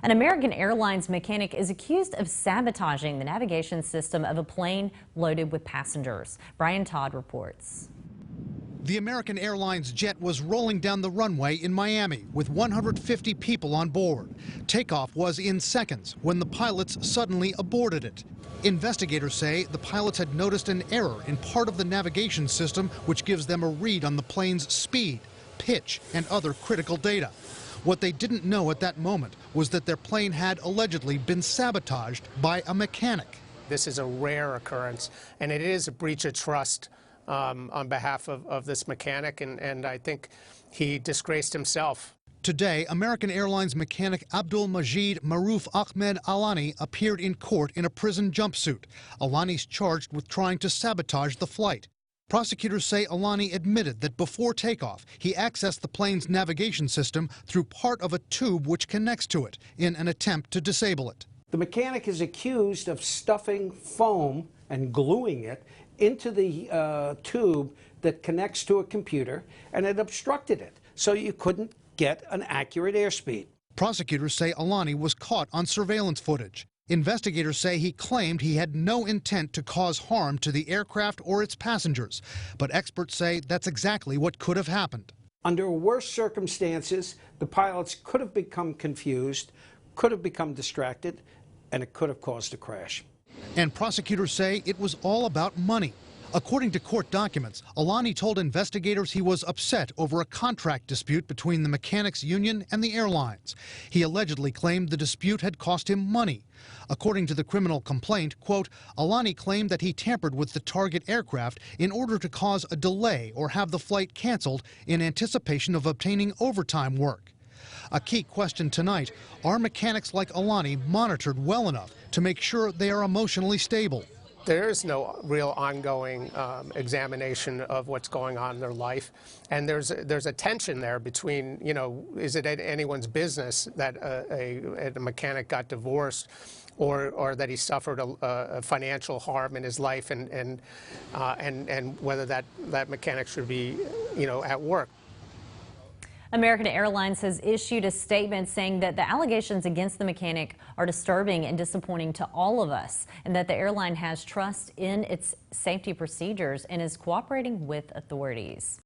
An American Airlines mechanic is accused of sabotaging the navigation system of a plane loaded with passengers. Brian Todd reports. The American Airlines jet was rolling down the runway in Miami with 150 people on board. Takeoff was in seconds when the pilots suddenly aborted it. Investigators say the pilots had noticed an error in part of the navigation system, which gives them a read on the plane's speed, pitch, and other critical data. What they didn't know at that moment was that their plane had allegedly been sabotaged by a mechanic. This is a rare occurrence, and it is a breach of trust on behalf of this mechanic, and I think he disgraced himself. Today, American Airlines mechanic Abdul Majid Maruf Ahmed Alani appeared in court in a prison jumpsuit. Alani's charged with trying to sabotage the flight. Prosecutors say Alani admitted that before takeoff, he accessed the plane's navigation system through part of a tube which connects to it in an attempt to disable it. The mechanic is accused of stuffing foam and gluing it into the tube that connects to a computer, and it obstructed it, so you couldn't get an accurate airspeed. Prosecutors say Alani was caught on surveillance footage. Investigators say he claimed he had no intent to cause harm to the aircraft or its passengers, but experts say that's exactly what could have happened. Under worse circumstances, the pilots could have become confused, could have become distracted, and it could have caused a crash. And prosecutors say it was all about money. According to court documents, Alani told investigators he was upset over a contract dispute between the mechanics union and the airlines. He allegedly claimed the dispute had cost him money. According to the criminal complaint, quote, Alani claimed that he tampered with the target aircraft in order to cause a delay or have the flight canceled in anticipation of obtaining overtime work. A key question tonight, are mechanics like Alani monitored well enough to make sure they are emotionally stable? There is no real ongoing examination of what's going on in their life, and there's a tension there between, is it anyone's business that a mechanic got divorced, or that he suffered a financial harm in his life, and whether that mechanic should be, at work. American Airlines has issued a statement saying that the allegations against the mechanic are disturbing and disappointing to all of us, and that the airline has trust in its safety procedures and is cooperating with authorities.